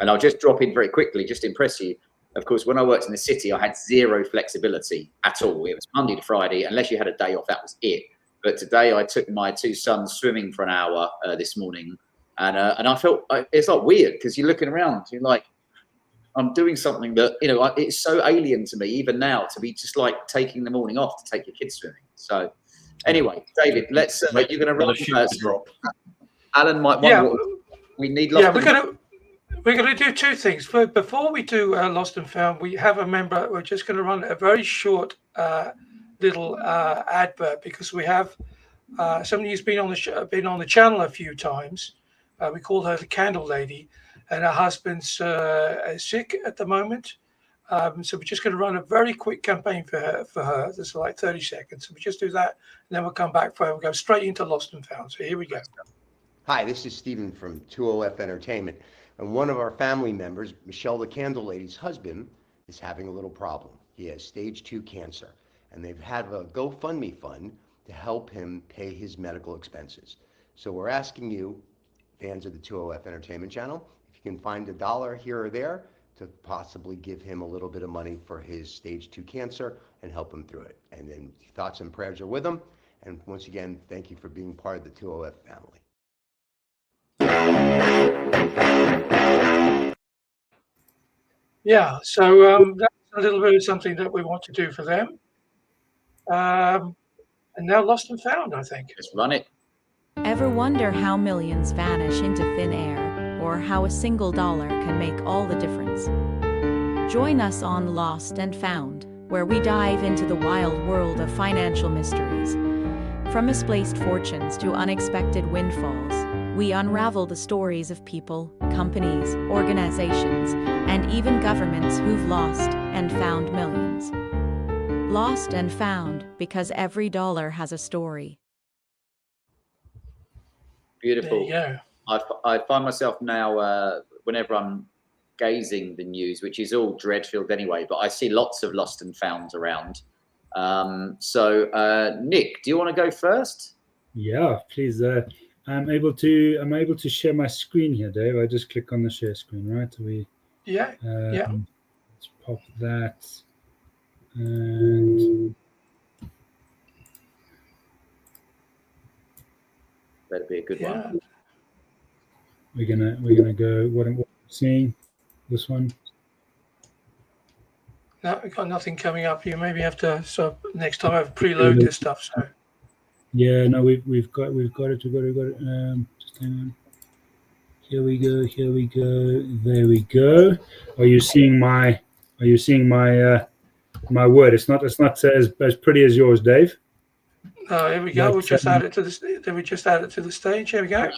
And I'll just drop in very quickly just to impress you. Of course, when I worked in the city, I had zero flexibility at all. It was Monday to Friday. Unless you had a day off, that was it. But today I took my two sons swimming for an hour this morning. And I felt it's like weird because you're looking around. You're like, I'm doing something that, it's so alien to me even now to be just like taking the morning off to take your kids swimming. So anyway, David, let's, you're going to run drop. Alan might wonder what we need. We're going to do two things. Before we do Lost and Found, we have a member. We're just going to run a very short little advert because we have somebody who's been on the channel a few times. We call her the Candle Lady, and her husband's sick at the moment. So we're just going to run a very quick campaign for her. There's like 30 seconds. So we just do that, and then we'll come back for it. We'll go straight into Lost and Found. So here we go. Hi, this is Stephen from 2OF Entertainment. And one of our family members, Michelle the Candle Lady's husband, is having a little problem. He has stage 2 cancer, and they've had a GoFundMe fund to help him pay his medical expenses. So we're asking you, fans of the 2OF Entertainment channel, if you can find $1 here or there to possibly give him a little bit of money for his stage 2 cancer and help him through it. And then thoughts and prayers are with him. And once again, thank you for being part of the 2OF family. Yeah, so that's a little bit of something that we want to do for them. And now Lost and Found, I think. Just run it. Ever wonder how millions vanish into thin air, or how a single dollar can make all the difference? Join us on Lost and Found, where we dive into the wild world of financial mysteries. From misplaced fortunes to unexpected windfalls, we unravel the stories of people, companies, organizations, and even governments who've lost and found millions. Lost and Found, because every dollar has a story. Beautiful. There you go. I find myself now, whenever I'm gazing the news, which is all dread-filled anyway, but I see lots of Lost and Founds around. So, Nick, do you want to go first? Yeah, please. I'm able to share my screen here, Dave. I just click on the share screen, right? Yeah. Let's pop that. And Better be a good one. We're gonna go. What I'm seeing, this one. No, we've got nothing coming up. You maybe have to. So next time I have to preload this stuff. So. Yeah, no, we've got it. We've got it. Just hang on. Here we go. There we go. Are you seeing my my word? It's not as pretty as yours, Dave. Oh, here we go. We'll just add it to the. Then we just add it to the stage. Here we go.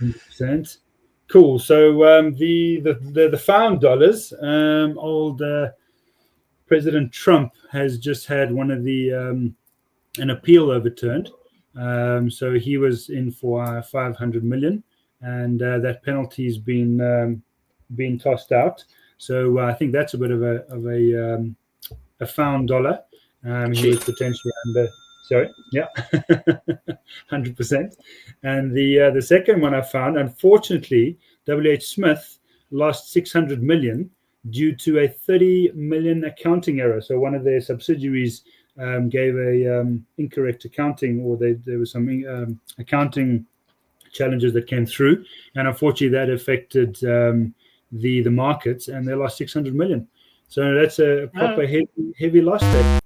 100%. Cool. So the found dollars. Old President Trump has just had one of the an appeal overturned. So he was in for $500 million, and that penalty's been tossed out. So I think that's a bit of a found dollar. He was potentially Sorry, yeah, 100%. And the second one I found, unfortunately, WH Smith lost 600 million due to a 30 million accounting error. So one of their subsidiaries gave a incorrect accounting, or there was some accounting challenges that came through, and unfortunately that affected the markets, and they lost 600 million. So that's a proper heavy loss there.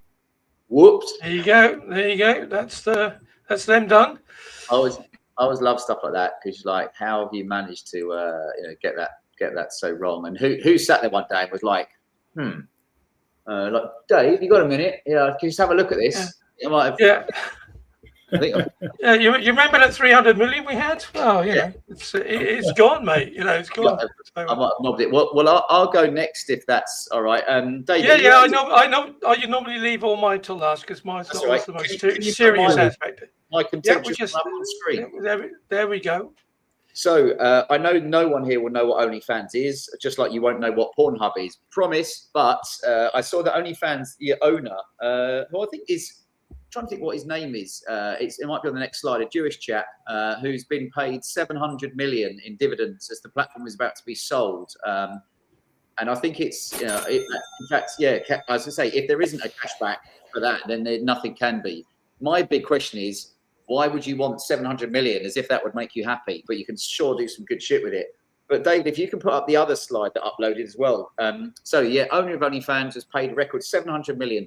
Whoops. There you go. That's them done. I always love stuff like that, because like, how have you managed to get that so wrong? And who sat there one day and was like, like, Dave, you got a minute? Yeah, can you just have a look at this? Yeah. I might have, yeah. I think Yeah, you remember that 300 million we had? Well, you know, it's gone, mate. You know, it's gone. I might have mobbed it. Well, I'll go next if that's all right. David. Yeah, I know. You normally leave all mine till last, because mine's not right. the most serious aspect. My contentious just up on screen. There we go. So I know no one here will know what OnlyFans is, just like you won't know what Pornhub is. Promise. But I saw that OnlyFans, the owner, who I think is, trying to think what his name is. It might be on the next slide. A Jewish chap who's been paid 700 million in dividends as the platform is about to be sold. And I think it's, in fact, as I say, if there isn't a cashback for that, then nothing can be. My big question is, why would you want 700 million, as if that would make you happy? But you can sure do some good shit with it. But David, if you can put up the other slide that uploaded as well. Owner of OnlyFans has paid a record $700 million.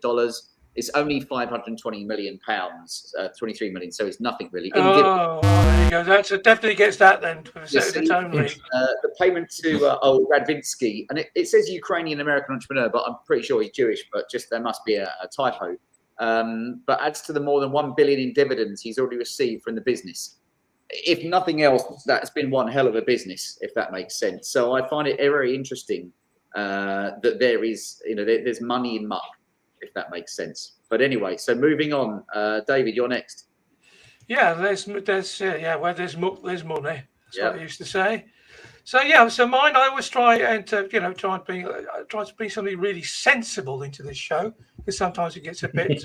It's only 520 million pounds, 23 million. So it's nothing really. There you go. That definitely gets that then. The payment to old Radvinsky, and it says Ukrainian American entrepreneur, but I'm pretty sure he's Jewish, but just there must be a typo. But adds to the more than 1 billion in dividends he's already received from the business. If nothing else, that's been one hell of a business, if that makes sense. So I find it very interesting that there is, there's money in muck, if that makes sense. But anyway, so moving on, David, you're next. Yeah, where there's muck, there's money. That's what I used to say. So mine, I always try and try to bring something really sensible into this show, because sometimes it gets a bit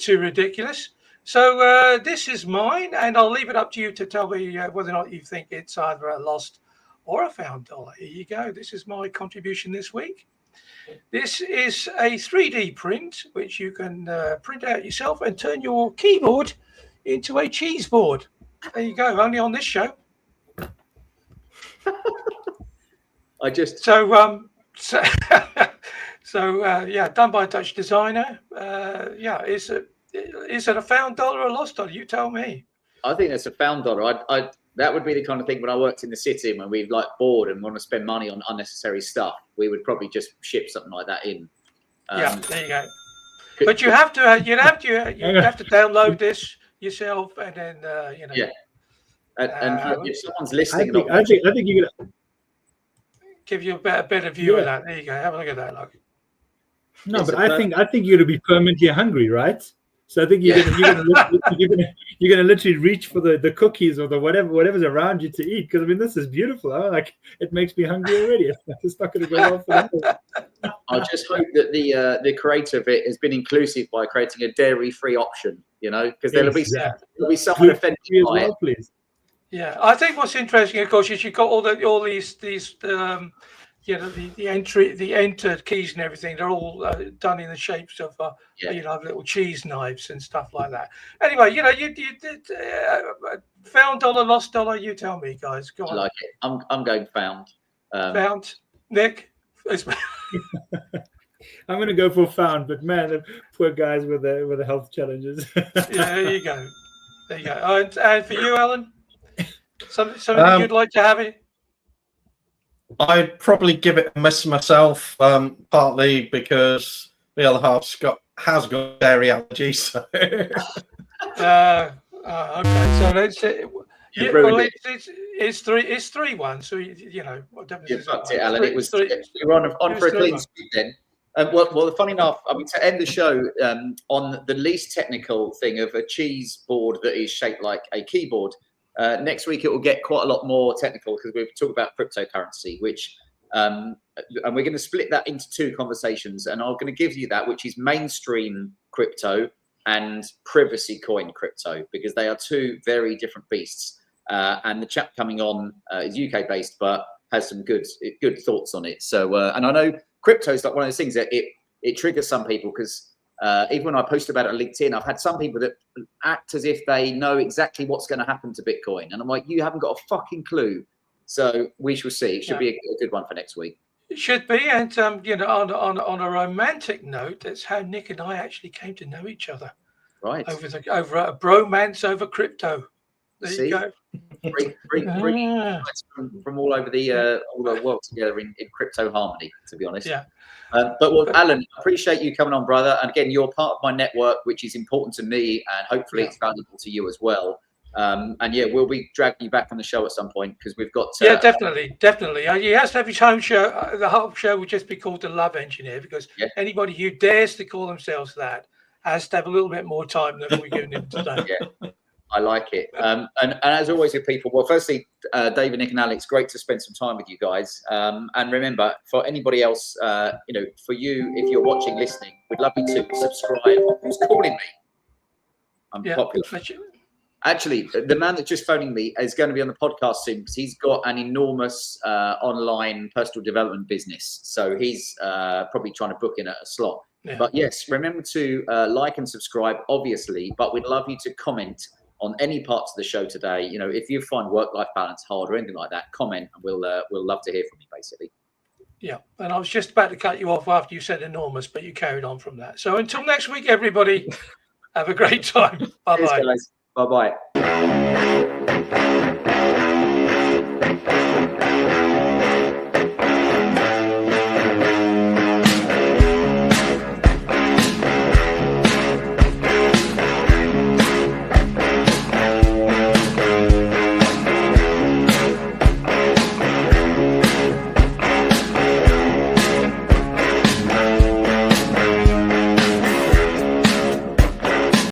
too ridiculous. So this is mine, and I'll leave it up to you to tell me whether or not you think it's either a lost or a found dollar. Here you go. This is my contribution this week. This is a 3D print, which you can print out yourself and turn your keyboard into a cheeseboard. There you go. Only on this show. Done by a Dutch designer. Is it a found dollar or a lost dollar? You tell me. I think that's a found dollar. That would be the kind of thing when I worked in the city, when we'd like bored and want to spend money on unnecessary stuff, we would probably just ship something like that in. There you go. But you have to download this yourself, and then And if someone's listening, I think you're gonna give you a better view of that. There you go. Have a look at that. Look. No, but I think you're gonna be permanently hungry, right? So I think you're gonna literally reach for the cookies or the whatever's around you to eat. Because I mean, this is beautiful. Like, it makes me hungry already. It's not going to go well for me. I just hope that the creator of it has been inclusive by creating a dairy-free option. Because there'll be someone offended by it. Please. Yeah, I think what's interesting, of course, is you've got all these the entered keys and everything. They're all done in the shapes of little cheese knives and stuff like that. Anyway, you did found dollar, lost dollar. You tell me, guys. Go on. I like it. I'm going found. Found. Nick. I'm going to go for found, but man, the poor guys with the health challenges. There you go. And for you, Alan, something you'd like to have it. I'd probably give it a miss myself, partly because the other half has got dairy allergy. So. Okay, so let's. It's 3-1. So you fucked it, Alan. It was 3. We were on for a clean sweep then. Well, funny enough, I mean, to end the show on the least technical thing of a cheese board that is shaped like a keyboard. Next week it will get quite a lot more technical, because we've talked about cryptocurrency, which and we're going to split that into 2 conversations, and I'm going to give you that, which is mainstream crypto and privacy coin crypto, because they are two very different beasts. And the chap coming on is UK based, but has some good thoughts on it. So, and I know crypto is like one of those things that it triggers some people, because even when I post about it on LinkedIn, I've had some people that act as if they know exactly what's going to happen to Bitcoin. And I'm like, you haven't got a fucking clue. So we shall see. It should be a good one for next week. It should be. And, on a romantic note, that's how Nick and I actually came to know each other. Right. Over a bromance over crypto. There you go. Bring from all over the world together in crypto harmony, to be honest. Yeah. But Alan, I appreciate you coming on, brother. And again, you're part of my network, which is important to me, and hopefully it's valuable to you as well. And we'll be dragging you back on the show at some point, because we've got definitely. He has to have his home show. The whole show would just be called The Love Engineer, because anybody who dares to call themselves that has to have a little bit more time than we're giving him today. I like it. And as always with people, well, firstly, David, Nick and Alex, great to spend some time with you guys. And remember, for anybody else, for you, if you're watching, listening, we'd love you to subscribe. Who's calling me? I'm popular. Actually, the man that's just phoning me is going to be on the podcast soon, because he's got an enormous online personal development business. So he's probably trying to book in a slot. Yeah. But yes, remember to like and subscribe, obviously, but we'd love you to comment on any parts of the show today. If you find work-life balance hard or anything like that, comment, and we'll love to hear from you, basically. Yeah, and I was just about to cut you off after you said enormous, but you carried on from that. So until next week, everybody, have a great time. Bye-bye. Bye-bye.